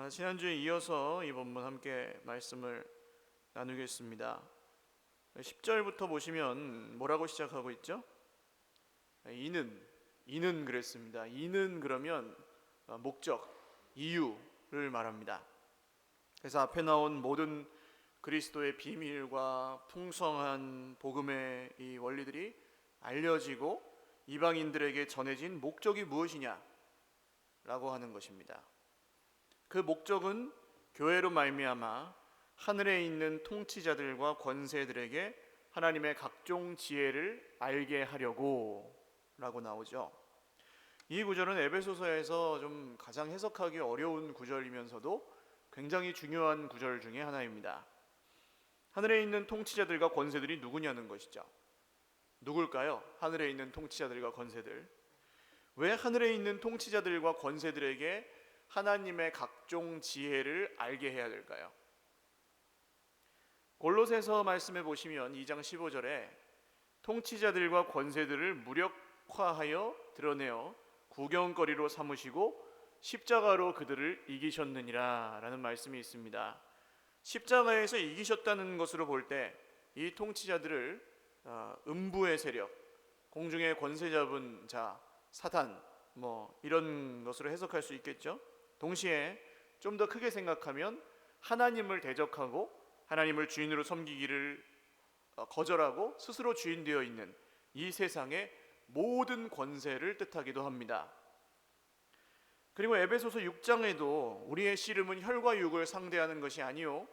지난주에 이어서 이 본문 함께 말씀을 나누겠습니다. 10절부터 보시면 뭐라고 시작하고 있죠? 이는 그랬습니다. 이는 그러면 목적, 이유를 말합니다. 그래서 앞에 나온 모든 그리스도의 비밀과 풍성한 복음의 이 원리들이 알려지고 이방인들에게 전해진 목적이 무엇이냐 라고 하는 것입니다. 그 목적은 교회로 말미암아 하늘에 있는 통치자들과 권세들에게 하나님의 각종 지혜를 알게 하려고 라고 나오죠. 이 구절은 에베소서에서 좀 가장 해석하기 어려운 구절이면서도 굉장히 중요한 구절 중에 하나입니다. 하늘에 있는 통치자들과 권세들이 누구냐는 것이죠. 누굴까요? 하늘에 있는 통치자들과 권세들. 왜 하늘에 있는 통치자들과 권세들에게 하나님의 각종 지혜를 알게 해야 될까요? 골로새서 말씀해 보시면 2장 15절에 통치자들과 권세들을 무력화하여 드러내어 구경거리로 삼으시고 십자가로 그들을 이기셨느니라 라는 말씀이 있습니다. 십자가에서 이기셨다는 것으로 볼 때 이 통치자들을 음부의 세력, 공중의 권세 잡은 자, 사탄 이런 것으로 해석할 수 있겠죠. 동시에 좀 더 크게 생각하면 하나님을 대적하고 하나님을 주인으로 섬기기를 거절하고 스스로 주인 되어 있는 이 세상의 모든 권세를 뜻하기도 합니다. 그리고 에베소서 6장에도 우리의 씨름은 혈과 육을 상대하는 것이 아니요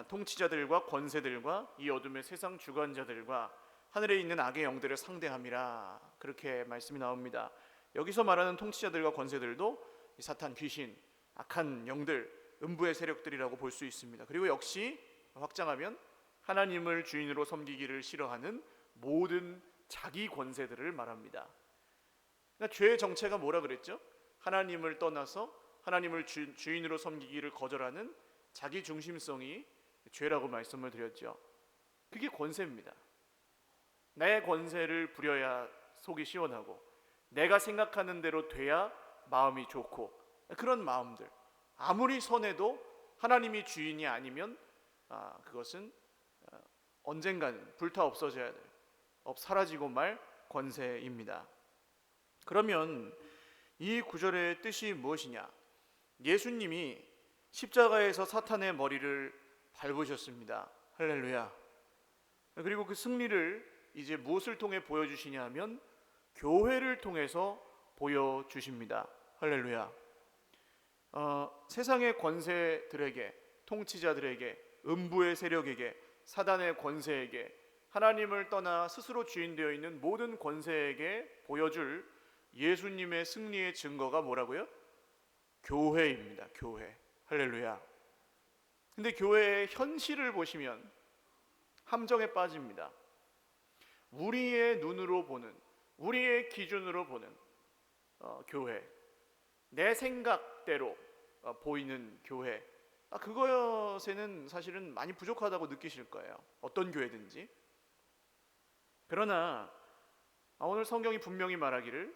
통치자들과 권세들과 이 어둠의 세상 주관자들과 하늘에 있는 악의 영들을 상대함이라 그렇게 말씀이 나옵니다. 여기서 말하는 통치자들과 권세들도 사탄, 귀신, 악한 영들, 음부의 세력들이라고 볼 수 있습니다. 그리고 역시 확장하면 하나님을 주인으로 섬기기를 싫어하는 모든 자기 권세들을 말합니다. 그러니까 죄의 정체가 뭐라 그랬죠? 하나님을 떠나서 하나님을 주인으로 섬기기를 거절하는 자기 중심성이 죄라고 말씀을 드렸죠. 그게 권세입니다. 내 권세를 부려야 속이 시원하고 내가 생각하는 대로 돼야 마음이 좋고 그런 마음들, 아무리 선해도 하나님이 주인이 아니면 그것은 언젠가는 불타 없어져야 될, 사라지고 말 권세입니다. 그러면 이 구절의 뜻이 무엇이냐? 예수님이 십자가에서 사탄의 머리를 밟으셨습니다. 할렐루야. 그리고 그 승리를 이제 무엇을 통해 보여주시냐 하면 교회를 통해서 보여주십니다. 할렐루야. 세상의 권세들에게, 통치자들에게, 음부의 세력에게, 사단의 권세에게, 하나님을 떠나 스스로 주인 되어 있는 모든 권세에게 보여줄 예수님의 승리의 증거가 뭐라고요? 교회입니다. 교회. 할렐루야. 근데 교회의 현실을 보시면 함정에 빠집니다. 우리의 눈으로 보는, 우리의 기준으로 보는 교회, 내 생각대로 보이는 교회, 그것에는 사실은 많이 부족하다고 느끼실 거예요. 어떤 교회든지. 그러나 오늘 성경이 분명히 말하기를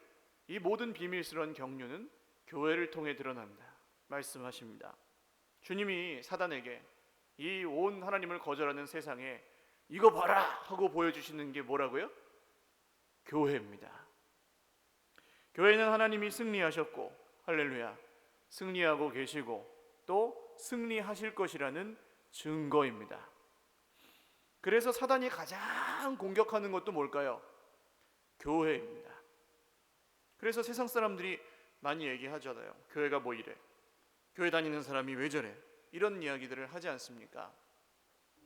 이 모든 비밀스러운 경륜은 교회를 통해 드러난다 말씀하십니다. 주님이 사단에게 이 온 하나님을 거절하는 세상에 이거 봐라 하고 보여주시는 게 뭐라고요? 교회입니다. 교회는 하나님이 승리하셨고 할렐루야, 승리하고 계시고 또 승리하실 것이라는 증거입니다. 그래서 사단이 가장 공격하는 것도 뭘까요? 교회입니다. 그래서 세상 사람들이 많이 얘기하잖아요. 교회가 뭐 이래, 교회 다니는 사람이 왜 저래, 이런 이야기들을 하지 않습니까?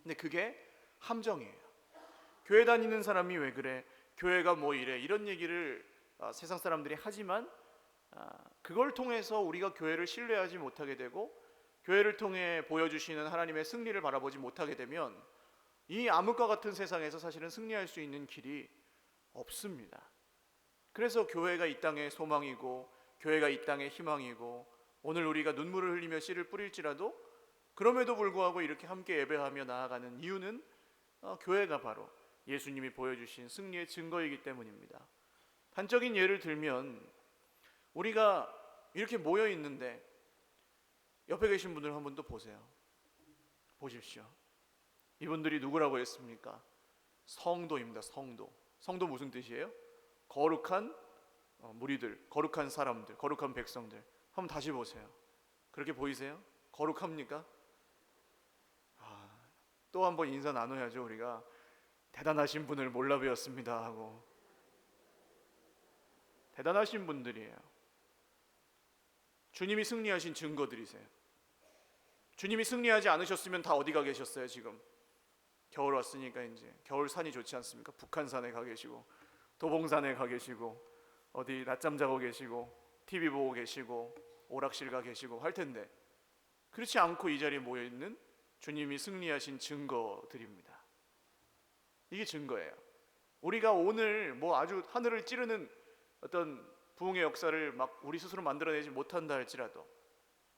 근데 그게 함정이에요. 교회 다니는 사람이 왜 그래, 교회가 뭐 이래, 이런 얘기를 세상 사람들이 하지만 그걸 통해서 우리가 교회를 신뢰하지 못하게 되고 교회를 통해 보여주시는 하나님의 승리를 바라보지 못하게 되면 이 암흑과 같은 세상에서 사실은 승리할 수 있는 길이 없습니다. 그래서 교회가 이 땅의 소망이고 교회가 이 땅의 희망이고 오늘 우리가 눈물을 흘리며 씨를 뿌릴지라도 그럼에도 불구하고 이렇게 함께 예배하며 나아가는 이유는 교회가 바로 예수님이 보여주신 승리의 증거이기 때문입니다. 단적인 예를 들면 우리가 이렇게 모여 있는데 옆에 계신 분들 한번 또 보세요. 보십시오. 이분들이 누구라고 했습니까? 성도입니다. 성도. 성도 무슨 뜻이에요? 거룩한 무리들, 거룩한 사람들, 거룩한 백성들. 한번 다시 보세요. 그렇게 보이세요? 거룩합니까? 또 한번 인사 나눠야죠. 우리가 대단하신 분을 몰라 뵈었습니다 하고. 대단하신 분들이에요. 주님이 승리하신 증거들이세요. 주님이 승리하지 않으셨으면 다 어디 가 계셨어요? 지금 겨울 왔으니까 이제 겨울 산이 좋지 않습니까? 북한산에 가 계시고 도봉산에 가 계시고 어디 낮잠 자고 계시고 TV 보고 계시고 오락실 가 계시고 할 텐데, 그렇지 않고 이 자리에 모여 있는 주님이 승리하신 증거들입니다. 이게 증거예요. 우리가 오늘 뭐 아주 하늘을 찌르는 어떤 부흥의 역사를 막 우리 스스로 만들어내지 못한다 할지라도,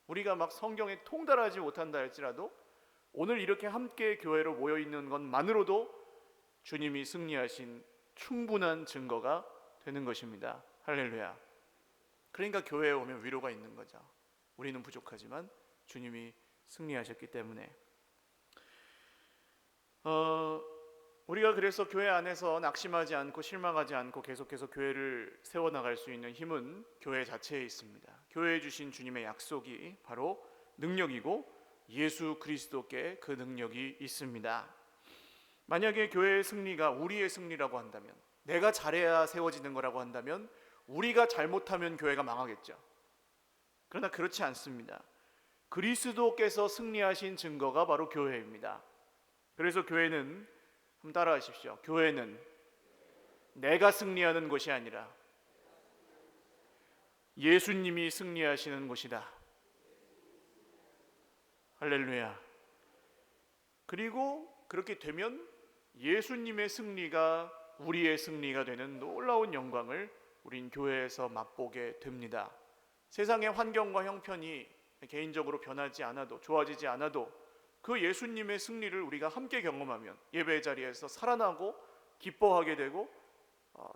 우리가 막 성경에 통달하지 못한다 할지라도, 오늘 이렇게 함께 교회로 모여 있는 것만으로도 주님이 승리하신 충분한 증거가 되는 것입니다. 할렐루야. 그러니까 교회에 오면 위로가 있는 거죠. 우리는 부족하지만 주님이 승리하셨기 때문에. 우리가 그래서 교회 안에서 낙심하지 않고 실망하지 않고 계속해서 교회를 세워나갈 수 있는 힘은 교회 자체에 있습니다. 교회에 주신 주님의 약속이 바로 능력이고 예수 그리스도께 그 능력이 있습니다. 만약에 교회의 승리가 우리의 승리라고 한다면, 내가 잘해야 세워지는 거라고 한다면, 우리가 잘못하면 교회가 망하겠죠. 그러나 그렇지 않습니다. 그리스도께서 승리하신 증거가 바로 교회입니다. 그래서 교회는, 한번 따라 하십시오. 교회는 내가 승리하는 것이 아니라 예수님이 승리하시는 곳이다. 할렐루야. 그리고 그렇게 되면 예수님의 승리가 우리의 승리가 되는 놀라운 영광을 우린 교회에서 맛보게 됩니다. 세상의 환경과 형편이 개인적으로 변하지 않아도, 좋아지지 않아도 그 예수님의 승리를 우리가 함께 경험하면 예배 자리에서 살아나고 기뻐하게 되고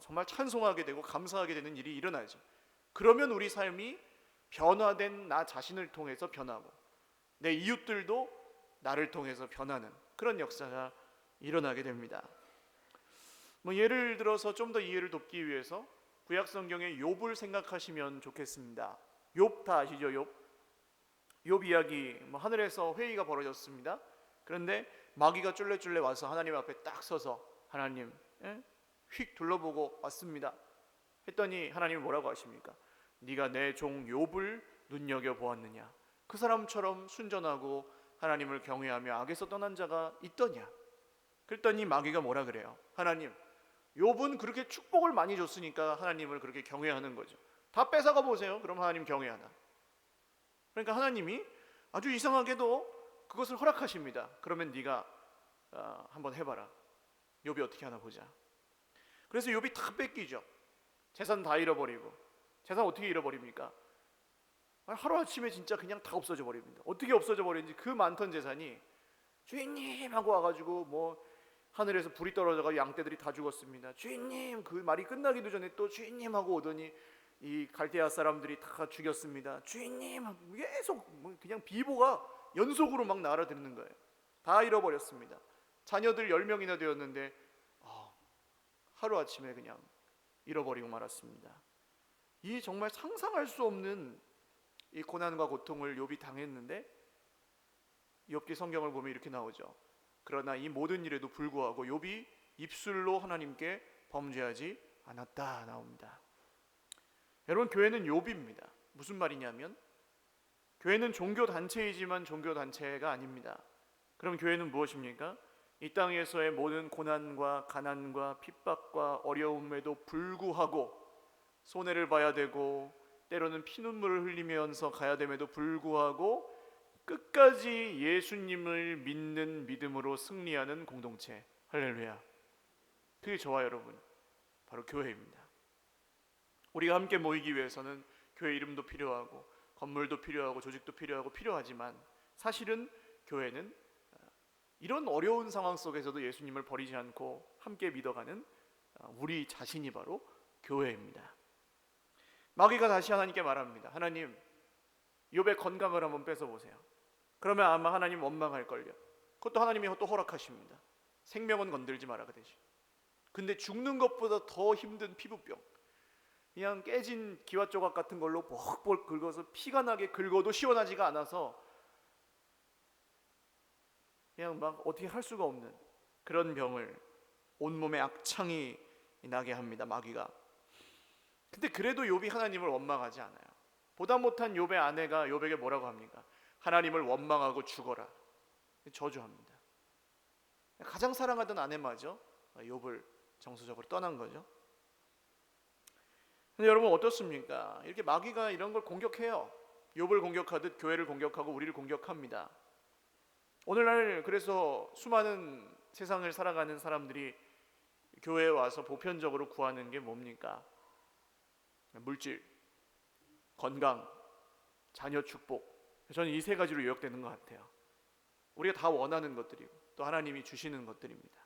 정말 찬송하게 되고 감사하게 되는 일이 일어나죠. 그러면 우리 삶이 변화된 나 자신을 통해서 변하고 내 이웃들도 나를 통해서 변하는 그런 역사가 일어나게 됩니다. 예를 들어서 좀 더 이해를 돕기 위해서 구약 성경의 욥을 생각하시면 좋겠습니다. 욥 다 아시죠? 욥 이야기, 하늘에서 회의가 벌어졌습니다. 그런데 마귀가 쫄래쫄래 와서 하나님 앞에 딱 서서, 하나님 휙 둘러보고 왔습니다 했더니 하나님이 뭐라고 하십니까? 네가 내 종 욥을 눈여겨보았느냐? 그 사람처럼 순전하고 하나님을 경외하며 악에서 떠난 자가 있더냐? 그랬더니 마귀가 뭐라 그래요? 하나님, 욥은 그렇게 축복을 많이 줬으니까 하나님을 그렇게 경외하는 거죠. 다 뺏어가 보세요. 그럼 하나님 경외하나? 그러니까 하나님이 아주 이상하게도 그것을 허락하십니다. 그러면 네가 한번 해봐라. 욥이 어떻게 하나 보자. 그래서 욥이 다 뺏기죠. 재산 다 잃어버리고. 재산 어떻게 잃어버립니까? 하루아침에 진짜 그냥 다 없어져 버립니다. 어떻게 없어져 버리는지, 그 많던 재산이 주인님 하고 와가지고 하늘에서 불이 떨어져가 양떼들이 다 죽었습니다. 주인님, 그 말이 끝나기도 전에 또 주인님 하고 오더니 이 갈대아 사람들이 다 죽였습니다. 주인님, 계속 그냥 비보가 연속으로 막 날아드는 거예요. 다 잃어버렸습니다. 자녀들 10명이나 되었는데 하루아침에 그냥 잃어버리고 말았습니다. 이 정말 상상할 수 없는 이 고난과 고통을 욥이 당했는데, 욥기 성경을 보면 이렇게 나오죠. 그러나 이 모든 일에도 불구하고 욥이 입술로 하나님께 범죄하지 않았다 나옵니다. 여러분, 교회는 욥입니다. 무슨 말이냐면, 교회는 종교단체이지만 종교단체가 아닙니다. 그럼 교회는 무엇입니까? 이 땅에서의 모든 고난과 가난과 핍박과 어려움에도 불구하고 손해를 봐야 되고 때로는 피눈물을 흘리면서 가야 됨에도 불구하고 끝까지 예수님을 믿는 믿음으로 승리하는 공동체. 할렐루야. 그게 저와 여러분, 바로 교회입니다. 우리가 함께 모이기 위해서는 교회 이름도 필요하고 건물도 필요하고 조직도 필요하지만 사실은 교회는 이런 어려운 상황 속에서도 예수님을 버리지 않고 함께 믿어가는 우리 자신이 바로 교회입니다. 마귀가 다시 하나님께 말합니다. 하나님, 욥의 건강을 한번 뺏어 보세요. 그러면 아마 하나님 원망할걸요. 그것도 하나님이 또 허락하십니다. 생명은 건들지 마라 그 대신. 근데 죽는 것보다 더 힘든 피부병, 그냥 깨진 기와 조각 같은 걸로 벅벅 긁어서 피가 나게 긁어도 시원하지가 않아서 그냥 막 어떻게 할 수가 없는 그런 병을, 온몸에 악창이 나게 합니다, 마귀가. 근데 그래도 욥이 하나님을 원망하지 않아요. 보다 못한 욥의 아내가 욥에게 뭐라고 합니까? 하나님을 원망하고 죽어라, 저주합니다. 가장 사랑하던 아내마저 욥을 정서적으로 떠난 거죠. 근데 여러분 어떻습니까? 이렇게 마귀가 이런 걸 공격해요. 욥을 공격하듯 교회를 공격하고 우리를 공격합니다. 오늘날 그래서 수많은 세상을 살아가는 사람들이 교회에 와서 보편적으로 구하는 게 뭡니까? 물질, 건강, 자녀 축복. 저는 이 세 가지로 요약되는 것 같아요. 우리가 다 원하는 것들이고 또 하나님이 주시는 것들입니다.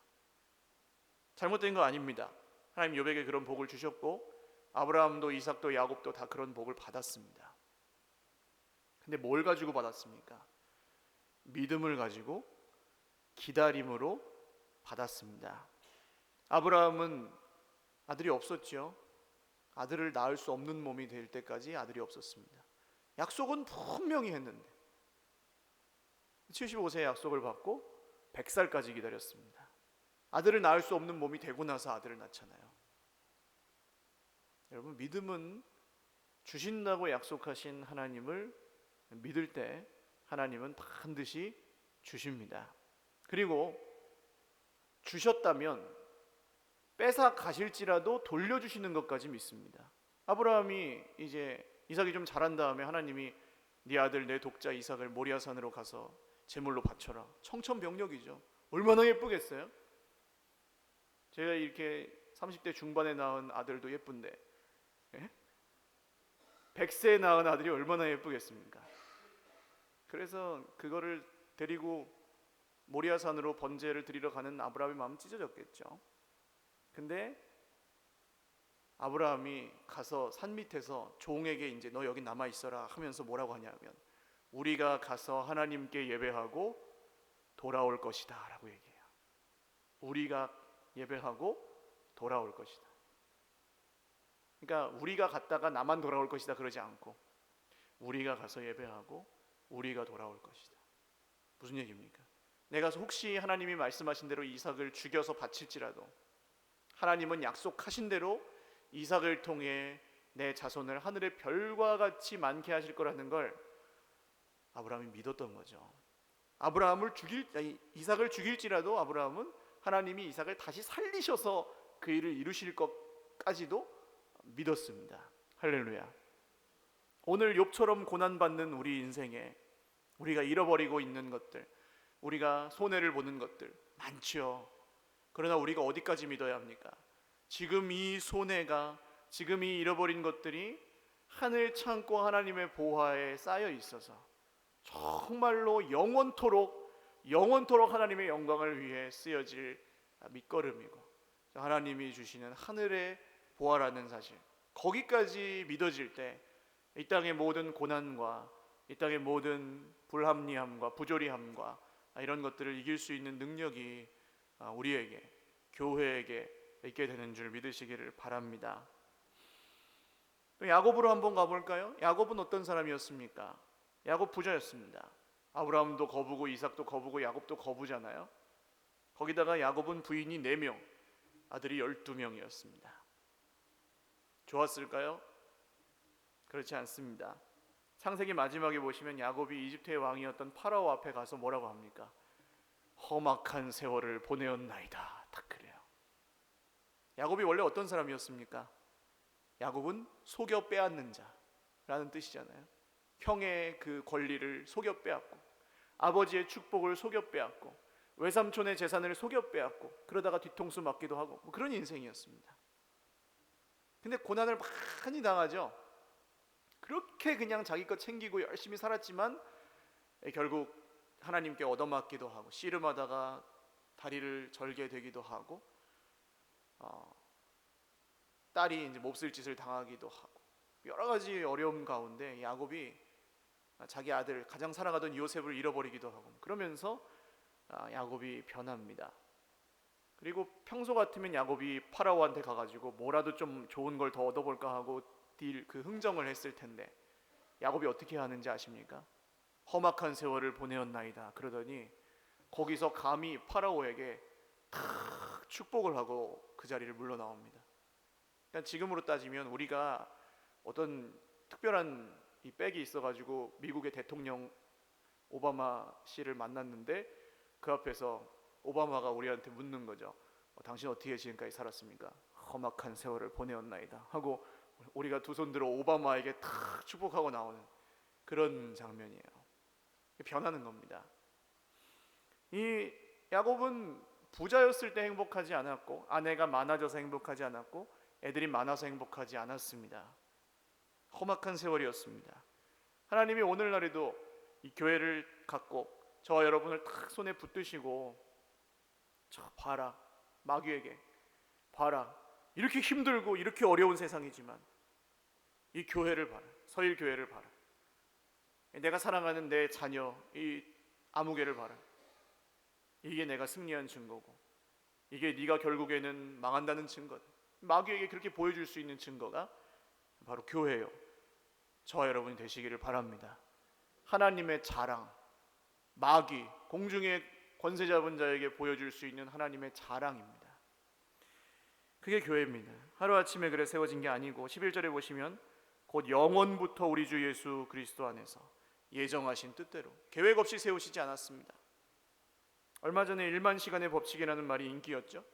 잘못된 거 아닙니다. 하나님 욥에게 그런 복을 주셨고 아브라함도 이삭도 야곱도 다 그런 복을 받았습니다. 근데 뭘 가지고 받았습니까? 믿음을 가지고 기다림으로 받았습니다. 아브라함은 아들이 없었죠. 아들을 낳을 수 없는 몸이 될 때까지 아들이 없었습니다. 약속은 분명히 했는데 75세의 약속을 받고 100살까지 기다렸습니다. 아들을 낳을 수 없는 몸이 되고 나서 아들을 낳잖아요. 여러분, 믿음은 주신다고 약속하신 하나님을 믿을 때 하나님은 반드시 주십니다. 그리고 주셨다면 뺏어 가실지라도 돌려주시는 것까지 믿습니다. 아브라함이 이제 이삭이 좀 자란 다음에 하나님이 네 아들 내 독자 이삭을 모리아산으로 가서 제물로 바쳐라. 청천벽력이죠. 얼마나 예쁘겠어요? 제가 이렇게 30대 중반에 낳은 아들도 예쁜데 100세에 낳은 아들이 얼마나 예쁘겠습니까? 그래서 그거를 데리고 모리아산으로 번제를 드리러 가는 아브라함의 마음은 찢어졌겠죠. 근데 아브라함이 가서 산 밑에서 종에게 이제 너 여기 남아 있어라 하면서 뭐라고 하냐면 우리가 가서 하나님께 예배하고 돌아올 것이다 라고 얘기해요. 우리가 예배하고 돌아올 것이다. 그러니까 우리가 갔다가 나만 돌아올 것이다 그러지 않고 우리가 가서 예배하고 우리가 돌아올 것이다. 무슨 얘기입니까? 내가 혹시 하나님이 말씀하신 대로 이삭을 죽여서 바칠지라도 하나님은 약속하신 대로 이삭을 통해 내 자손을 하늘의 별과 같이 많게 하실 거라는 걸 아브라함이 믿었던 거죠. 이삭을 죽일지라도 아브라함은 하나님이 이삭을 다시 살리셔서 그 일을 이루실 것까지도 믿었습니다. 할렐루야. 오늘 욥처럼 고난받는 우리 인생에 우리가 잃어버리고 있는 것들, 우리가 손해를 보는 것들 많죠. 그러나 우리가 어디까지 믿어야 합니까? 지금 이 손해가, 지금 이 잃어버린 것들이 하늘 창고 하나님의 보화에 쌓여 있어서 정말로 영원토록 하나님의 영광을 위해 쓰여질 밑거름이고 하나님이 주시는 하늘의 보화라는 사실, 거기까지 믿어질 때 이 땅의 모든 고난과 이 땅의 모든 불합리함과 부조리함과 이런 것들을 이길 수 있는 능력이 우리에게, 교회에게 있게 되는 줄 믿으시기를 바랍니다. 또 야곱으로 한번 가볼까요? 야곱은 어떤 사람이었습니까? 야곱 부자였습니다. 아브라함도 거부고 이삭도 거부고 야곱도 거부잖아요. 거기다가 야곱은 부인이 4명, 아들이 12명이었습니다. 좋았을까요? 그렇지 않습니다. 창세기 마지막에 보시면 야곱이 이집트의 왕이었던 파라오 앞에 가서 뭐라고 합니까? 험악한 세월을 보내었나이다. 딱 그래요. 야곱이 원래 어떤 사람이었습니까? 야곱은 속여 빼앗는 자라는 뜻이잖아요. 형의 그 권리를 속여 빼앗고 아버지의 축복을 속여 빼앗고 외삼촌의 재산을 속여 빼앗고 그러다가 뒤통수 맞기도 하고 그런 인생이었습니다. 근데 고난을 많이 당하죠. 그렇게 그냥 자기 것 챙기고 열심히 살았지만 결국 하나님께 얻어맞기도 하고 씨름하다가 다리를 절게 되기도 하고 딸이 이제 몹쓸 짓을 당하기도 하고 여러 가지 어려움 가운데 야곱이 자기 아들 가장 사랑하던 요셉을 잃어버리기도 하고 그러면서 야곱이 변합니다. 그리고 평소 같으면 야곱이 파라오한테 가가지고 뭐라도 좀 좋은 걸 더 얻어볼까 하고 그 흥정을 했을 텐데 야곱이 어떻게 하는지 아십니까? 험악한 세월을 보내었나이다 그러더니 거기서 감히 파라오에게 탁 축복을 하고 그 자리를 물러나옵니다. 그러니까 지금으로 따지면 우리가 어떤 특별한 이 백이 있어가지고 미국의 대통령 오바마 씨를 만났는데 그 앞에서 오바마가 우리한테 묻는 거죠. 당신 어떻게 지금까지 살았습니까? 험악한 세월을 보내었나이다 하고 우리가 두 손 들어 오바마에게 탁 축복하고 나오는 그런 장면이에요. 변하는 겁니다. 이 야곱은 부자였을 때 행복하지 않았고 아내가 많아져서 행복하지 않았고 애들이 많아서 행복하지 않았습니다. 험악한 세월이었습니다. 하나님이 오늘날에도 이 교회를 갖고 저와 여러분을 탁 손에 붙드시고 저 봐라 마귀에게 봐라 이렇게 힘들고 이렇게 어려운 세상이지만 이 교회를 봐라 서일교회를 봐라 내가 사랑하는 내 자녀 이 아무개를 봐라 이게 내가 승리한 증거고 이게 네가 결국에는 망한다는 증거다. 마귀에게 그렇게 보여줄 수 있는 증거가 바로 교회예요. 저와 여러분이 되시기를 바랍니다. 하나님의 자랑 마귀 공중의 권세 잡은 자에게 보여줄 수 있는 하나님의 자랑입니다. 그게 교회입니다. 하루아침에 그래 세워진 게 아니고 11절에 보시면 곧 영원부터 우리 주 예수 그리스도 안에서 예정하신 뜻대로 계획 없이 세우시지 않았습니다. 얼마 전에 1만 시간의 법칙이라는 말이 인기였죠.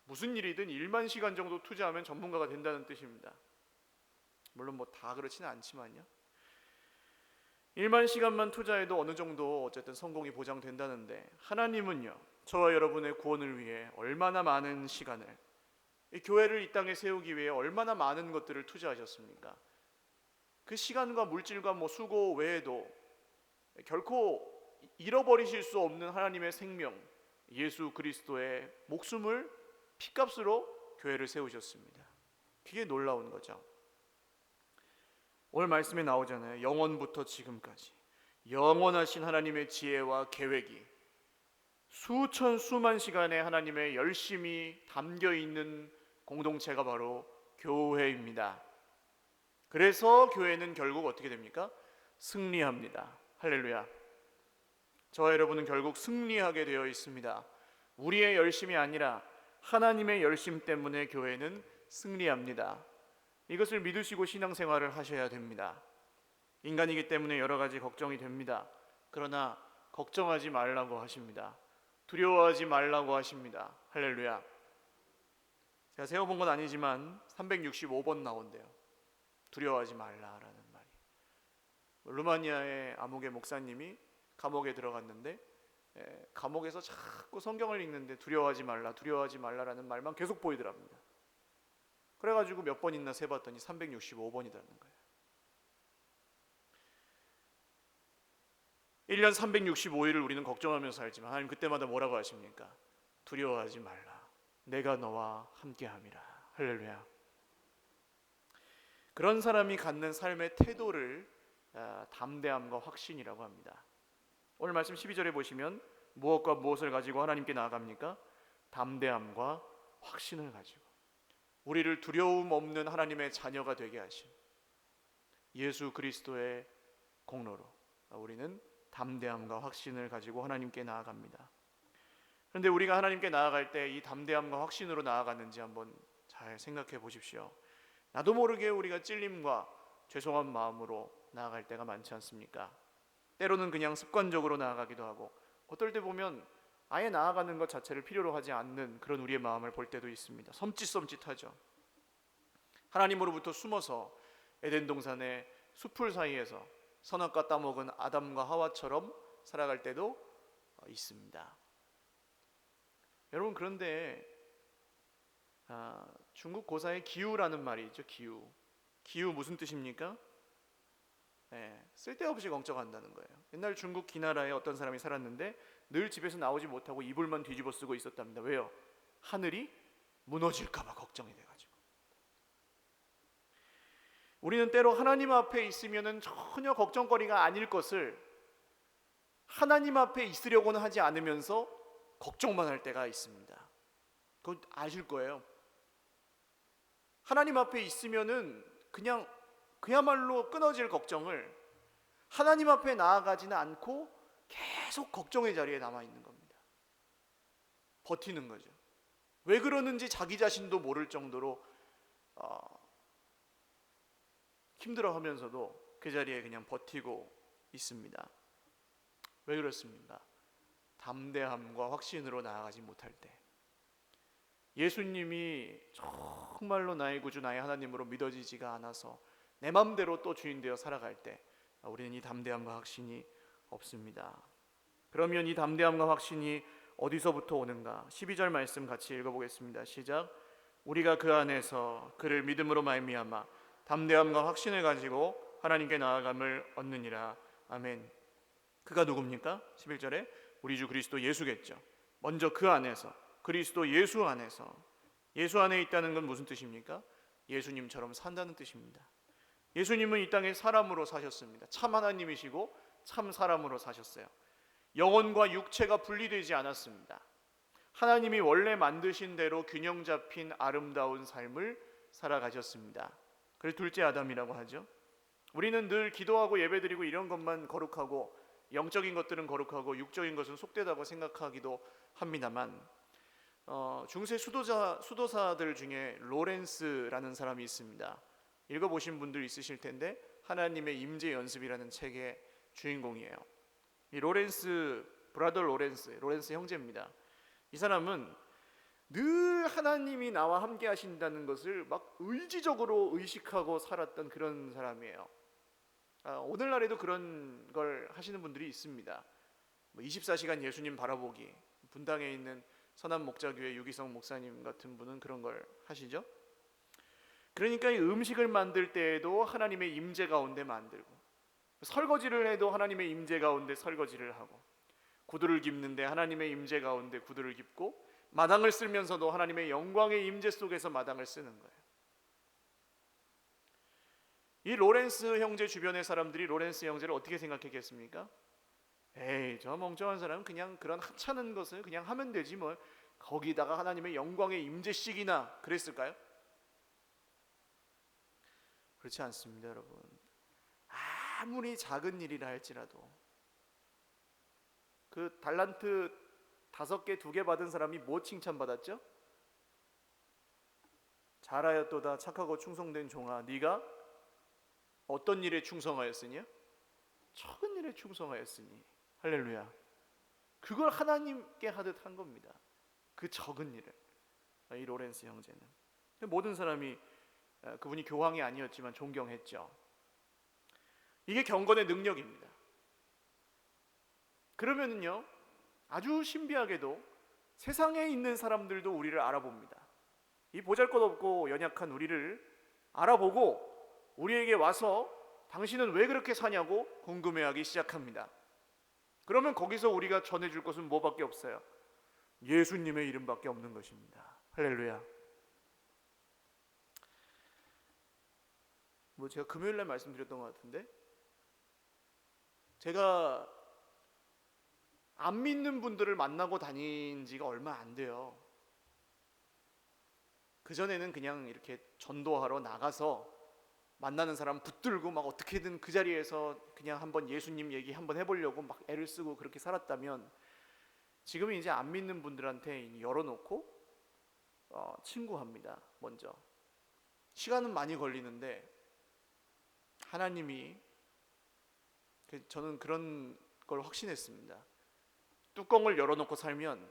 무슨 일이든 1만 시간 정도 투자하면 전문가가 된다는 뜻입니다. 물론 뭐 다 그렇지는 않지만요. 1만 시간만 투자해도 어느 정도 어쨌든 성공이 보장된다는데 하나님은요 저와 여러분의 구원을 위해 얼마나 많은 시간을 이 교회를 이 땅에 세우기 위해 얼마나 많은 것들을 투자하셨습니까? 그 시간과 물질과 뭐 수고 외에도 결코 잃어버리실 수 없는 하나님의 생명 예수 그리스도의 목숨을 피값으로 교회를 세우셨습니다. 그게 놀라운 거죠. 오늘 말씀에 나오잖아요. 영원부터 지금까지 영원하신 하나님의 지혜와 계획이 수천 수만 시간의 하나님의 열심이 담겨있는 공동체가 바로 교회입니다. 그래서 교회는 결국 어떻게 됩니까? 승리합니다. 할렐루야. 저와 여러분은 결국 승리하게 되어 있습니다. 우리의 열심이 아니라 하나님의 열심 때문에 교회는 승리합니다. 이것을 믿으시고 신앙생활을 하셔야 됩니다. 인간이기 때문에 여러 가지 걱정이 됩니다. 그러나 걱정하지 말라고 하십니다. 두려워하지 말라고 하십니다. 할렐루야. 제가 세워본 건 아니지만 365번 나온대요. 두려워하지 말라라는 말이. 루마니아의 아무개 목사님이 감옥에 들어갔는데 감옥에서 자꾸 성경을 읽는데 두려워하지 말라 두려워하지 말라라는 말만 계속 보이더랍니다. 그래가지고 몇 번 있나 세봤더니 365번이라는 거예요. 1년 365일을 우리는 걱정하면서 살지만 하나님 그때마다 뭐라고 하십니까? 두려워하지 말라 내가 너와 함께함이라. 할렐루야. 그런 사람이 갖는 삶의 태도를 담대함과 확신이라고 합니다. 오늘 말씀 12절에 보시면 무엇과 무엇을 가지고 하나님께 나아갑니까? 담대함과 확신을 가지고 우리를 두려움 없는 하나님의 자녀가 되게 하신 예수 그리스도의 공로로 우리는 담대함과 확신을 가지고 하나님께 나아갑니다. 그런데 우리가 하나님께 나아갈 때 이 담대함과 확신으로 나아가는지 한번 잘 생각해 보십시오. 나도 모르게 우리가 찔림과 죄송한 마음으로 나아갈 때가 많지 않습니까? 때로는 그냥 습관적으로 나아가기도 하고 어떨 때 보면 아예 나아가는 것 자체를 필요로 하지 않는 그런 우리의 마음을 볼 때도 있습니다. 섬찟섬찟하죠. 하나님으로부터 숨어서 에덴 동산의 숲풀 사이에서 선악과 따먹은 아담과 하와처럼 살아갈 때도 있습니다. 여러분 그런데 중국 고사의 기우라는 말이 있죠. 기우 무슨 뜻입니까? 쓸데없이 걱정한다는 거예요. 옛날 중국 기나라에 어떤 사람이 살았는데 늘 집에서 나오지 못하고 이불만 뒤집어 쓰고 있었답니다. 왜요? 하늘이 무너질까 봐 걱정이 돼가지고. 우리는 때로 하나님 앞에 있으면은 전혀 걱정거리가 아닐 것을 하나님 앞에 있으려고는 하지 않으면서 걱정만 할 때가 있습니다. 그거 아실 거예요. 하나님 앞에 있으면은 그냥 그야말로 끊어질 걱정을 하나님 앞에 나아가지는 않고 계속 걱정의 자리에 남아 있는 겁니다. 버티는 거죠. 왜 그러는지 자기 자신도 모를 정도로 힘들어하면서도 그 자리에 그냥 버티고 있습니다. 왜 그렇습니까? 담대함과 확신으로 나아가지 못할 때, 예수님이 정말로 나의 구주 나의 하나님으로 믿어지지가 않아서 내 맘대로 또 주인 되어 살아갈 때 우리는 이 담대함과 확신이 없습니다. 그러면 이 담대함과 확신이 어디서부터 오는가? 12절 말씀 같이 읽어보겠습니다. 시작. 우리가 그 안에서 그를 믿음으로 말미암아 담대함과 확신을 가지고 하나님께 나아감을 얻느니라. 아멘. 그가 누굽니까? 11절에 우리 주 그리스도 예수겠죠. 먼저 그 안에서, 그리스도 예수 안에서. 예수 안에 있다는 건 무슨 뜻입니까? 예수님처럼 산다는 뜻입니다. 예수님은 이 땅에 사람으로 사셨습니다. 참 하나님이시고 참 사람으로 사셨어요. 영혼과 육체가 분리되지 않았습니다. 하나님이 원래 만드신 대로 균형 잡힌 아름다운 삶을 살아가셨습니다. 그래서 둘째 아담이라고 하죠. 우리는 늘 기도하고 예배드리고 이런 것만 거룩하고 영적인 것들은 거룩하고 육적인 것은 속되다고 생각하기도 합니다만, 중세 수도사들 중에 로렌스라는 사람이 있습니다. 읽어보신 분들 있으실 텐데 하나님의 임재 연습이라는 책의 주인공이에요. 이 브라더 로렌스 형제입니다. 이 사람은 늘 하나님이 나와 함께 하신다는 것을 막 의지적으로 의식하고 살았던 그런 사람이에요. 오늘날에도 그런 걸 하시는 분들이 있습니다. 24시간 예수님 바라보기, 분당에 있는 선한목자교회 유기성 목사님 같은 분은 그런 걸 하시죠. 그러니까 이 음식을 만들 때에도 하나님의 임재 가운데 만들고, 설거지를 해도 하나님의 임재 가운데 설거지를 하고, 구두를 깁는데 하나님의 임재 가운데 구두를 깁고, 마당을 쓸면서도 하나님의 영광의 임재 속에서 마당을 쓰는 거예요. 이 로렌스 형제 주변의 사람들이 로렌스 형제를 어떻게 생각했겠습니까? 에이, 저 멍청한 사람은 그냥 그런 하찮은 것을 그냥 하면 되지 뭐, 거기다가 하나님의 영광의 임재식이나 그랬을까요? 그렇지 않습니다, 여러분. 아무리 작은 일이라 할지라도, 그 달란트 5개, 2개 받은 사람이 뭐 칭찬받았죠? 잘하였도다 착하고 충성된 종아, 네가 어떤 일에 충성하였으냐? 적은 일에 충성하였으니. 할렐루야. 그걸 하나님께 하듯 한 겁니다. 그 적은 일을. 이 로렌스 형제는 모든 사람이 그분이 교황이 아니었지만 존경했죠. 이게 경건의 능력입니다. 그러면은요, 아주 신비하게도 세상에 있는 사람들도 우리를 알아봅니다. 이 보잘것없고 연약한 우리를 알아보고 우리에게 와서 당신은 왜 그렇게 사냐고 궁금해하기 시작합니다. 그러면 거기서 우리가 전해줄 것은 뭐밖에 없어요? 예수님의 이름밖에 없는 것입니다. 할렐루야. 제가 금요일날 말씀드렸던 것 같은데, 제가 안 믿는 분들을 만나고 다닌 지가 얼마 안 돼요. 그전에는 그냥 이렇게 전도하러 나가서 만나는 사람 붙들고 막 어떻게든 그 자리에서 그냥 한번 예수님 얘기 한번 해보려고 막 애를 쓰고 그렇게 살았다면, 지금은 이제 안 믿는 분들한테 열어놓고 친구합니다. 먼저 시간은 많이 걸리는데 하나님이, 저는 그런 걸 확신했습니다. 뚜껑을 열어놓고 살면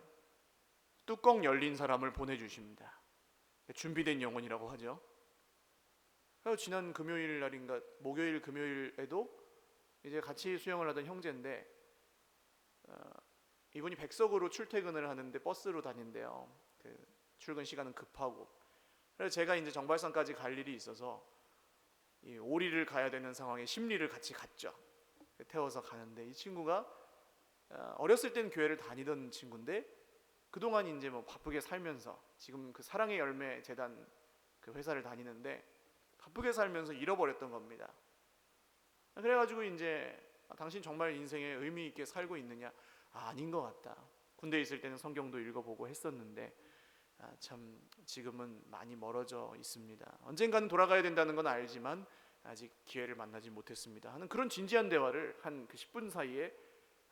뚜껑 열린 사람을 보내주십니다. 준비된 영혼이라고 하죠. 지난 금요일 날인가 목요일 금요일에도 이제 같이 수영을 하던 형제인데, 이분이 백석으로 출퇴근을 하는데 버스로 다닌대요. 그 출근 시간은 급하고. 그래서 제가 이제 정발산까지 갈 일이 있어서 이 오리를 가야 되는 상황에 심리를 같이 갔죠. 태워서 가는데, 이 친구가 어렸을 땐 교회를 다니던 친구인데 그동안 이제 뭐 바쁘게 살면서 지금 그 사랑의 열매 재단 그 회사를 다니는데, 바쁘게 살면서 잃어버렸던 겁니다. 그래가지고 이제 당신 정말 인생에 의미 있게 살고 있느냐? 아닌 것 같다. 군대에 있을 때는 성경도 읽어보고 했었는데 참 지금은 많이 멀어져 있습니다. 언젠가는 돌아가야 된다는 건 알지만 아직 기회를 만나지 못했습니다 하는 그런 진지한 대화를 한 그 10분 사이에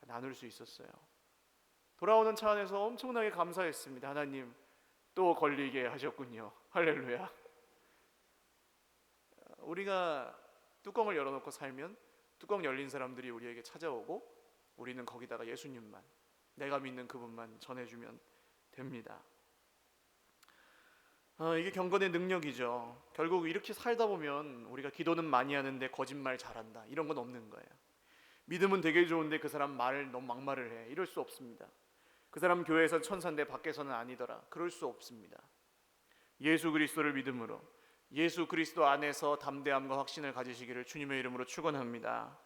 나눌 수 있었어요. 돌아오는 차 안에서 엄청나게 감사했습니다. 하나님 또 걸리게 하셨군요. 할렐루야. 우리가 뚜껑을 열어놓고 살면 뚜껑 열린 사람들이 우리에게 찾아오고 우리는 거기다가 예수님만, 내가 믿는 그분만 전해주면 됩니다. 이게 경건의 능력이죠. 결국 이렇게 살다 보면 우리가 기도는 많이 하는데 거짓말 잘한다 이런 건 없는 거예요. 믿음은 되게 좋은데 그 사람 말을 너무 막말을 해 이럴 수 없습니다. 그 사람 교회에서 천사인데 밖에서는 아니더라 그럴 수 없습니다. 예수 그리스도를 믿음으로 예수 그리스도 안에서 담대함과 확신을 가지시기를 주님의 이름으로 축원합니다.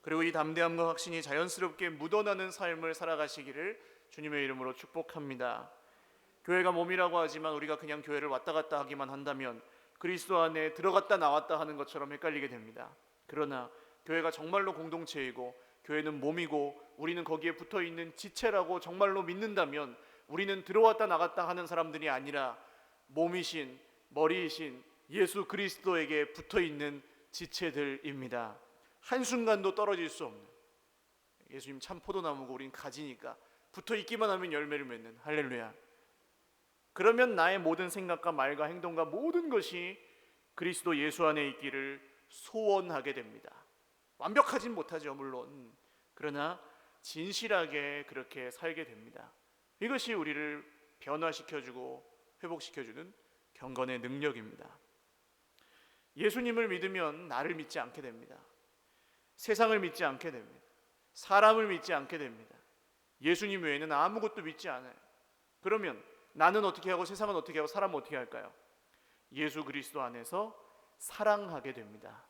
그리고 이 담대함과 확신이 자연스럽게 묻어나는 삶을 살아가시기를 주님의 이름으로 축복합니다. 교회가 몸이라고 하지만 우리가 그냥 교회를 왔다 갔다 하기만 한다면 그리스도 안에 들어갔다 나왔다 하는 것처럼 헷갈리게 됩니다. 그러나 교회가 정말로 공동체이고 교회는 몸이고 우리는 거기에 붙어있는 지체라고 정말로 믿는다면 우리는 들어왔다 나갔다 하는 사람들이 아니라 몸이신 머리이신 예수 그리스도에게 붙어있는 지체들입니다. 한순간도 떨어질 수 없는, 예수님 참 포도나무고 우린 가지니까 붙어있기만 하면 열매를 맺는, 할렐루야. 그러면 나의 모든 생각과 말과 행동과 모든 것이 그리스도 예수 안에 있기를 소원하게 됩니다. 완벽하진 못하죠 물론. 그러나 진실하게 그렇게 살게 됩니다. 이것이 우리를 변화시켜주고 회복시켜주는 경건의 능력입니다. 예수님을 믿으면 나를 믿지 않게 됩니다. 세상을 믿지 않게 됩니다. 사람을 믿지 않게 됩니다. 예수님 외에는 아무것도 믿지 않아요. 그러면 나는 어떻게 하고 세상은 어떻게 하고 사람은 어떻게 할까요? 예수 그리스도 안에서 사랑하게 됩니다.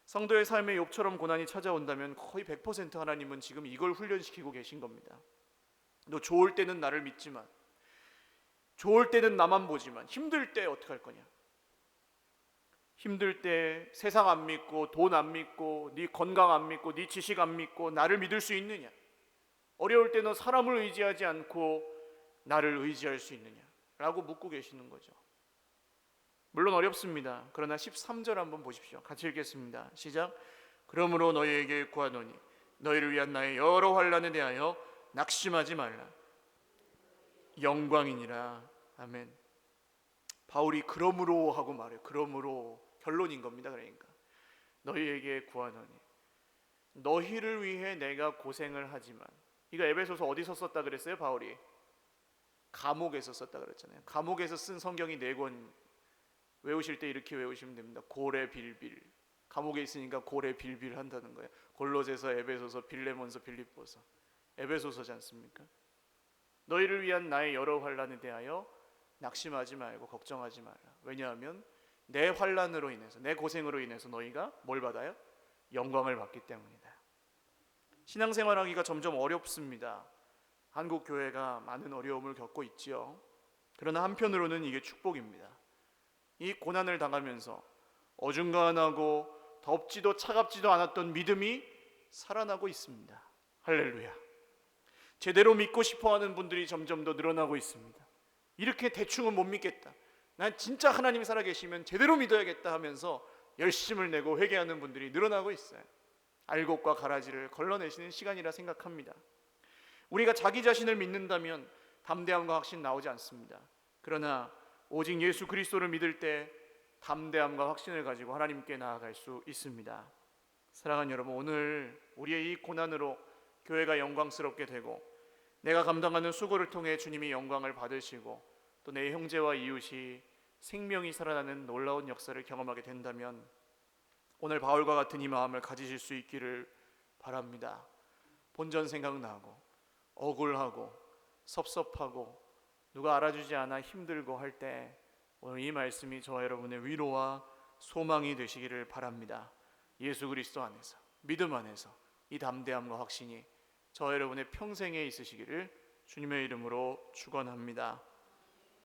성도의 삶에 욥처럼 고난이 찾아온다면 거의 100% 하나님은 지금 이걸 훈련시키고 계신 겁니다. 너 좋을 때는 나를 믿지만, 좋을 때는 나만 보지만 힘들 때 어떻게 할 거냐? 힘들 때 세상 안 믿고 돈 안 믿고 네 건강 안 믿고 네 지식 안 믿고 나를 믿을 수 있느냐? 어려울 때 너 사람을 의지하지 않고 나를 의지할 수 있느냐? 라고 묻고 계시는 거죠. 물론 어렵습니다. 그러나 13절 한번 보십시오. 같이 읽겠습니다. 시작. 그러므로 너희에게 구하노니 너희를 위한 나의 여러 환난에 대하여 낙심하지 말라. 영광이니라. 아멘. 바울이 그러므로 하고 말해요. 그러므로 결론인 겁니다. 그러니까 너희에게 구하노니, 너희를 위해 내가 고생을 하지만, 이거 에베소서 어디서 썼다 그랬어요? 바울이 감옥에서 썼다 그랬잖아요. 감옥에서 쓴 성경이 4권 외우실 때 이렇게 외우시면 됩니다. 고래 빌빌. 감옥에 있으니까 고래 빌빌 한다는 거예요. 골로새서, 에베소서, 빌레몬서, 빌립보서. 에베소서지 않습니까? 너희를 위한 나의 여러 환난에 대하여 낙심하지 말고 걱정하지 말라. 왜냐하면 내 환난으로 인해서, 내 고생으로 인해서 너희가 뭘 받아요? 영광을 받기 때문이다. 신앙생활하기가 점점 어렵습니다. 한국 교회가 많은 어려움을 겪고 있지요. 그러나 한편으로는 이게 축복입니다. 이 고난을 당하면서 어중간하고 덥지도 차갑지도 않았던 믿음이 살아나고 있습니다. 할렐루야. 제대로 믿고 싶어하는 분들이 점점 더 늘어나고 있습니다. 이렇게 대충은 못 믿겠다, 난 진짜 하나님이 살아계시면 제대로 믿어야겠다 하면서 열심을 내고 회개하는 분들이 늘어나고 있어요. 알곡과 가라지를 걸러내시는 시간이라 생각합니다. 우리가 자기 자신을 믿는다면 담대함과 확신 나오지 않습니다. 그러나 오직 예수 그리스도를 믿을 때 담대함과 확신을 가지고 하나님께 나아갈 수 있습니다. 사랑하는 여러분, 오늘 우리의 이 고난으로 교회가 영광스럽게 되고 내가 감당하는 수고를 통해 주님이 영광을 받으시고 또 내 형제와 이웃이 생명이 살아나는 놀라운 역사를 경험하게 된다면 오늘 바울과 같은 이 마음을 가지실 수 있기를 바랍니다. 본전 생각나고 억울하고 섭섭하고 누가 알아주지 않아 힘들고 할 때 오늘 이 말씀이 저와 여러분의 위로와 소망이 되시기를 바랍니다. 예수 그리스도 안에서, 믿음 안에서 이 담대함과 확신이 저와 여러분의 평생에 있으시기를 주님의 이름으로 축원합니다.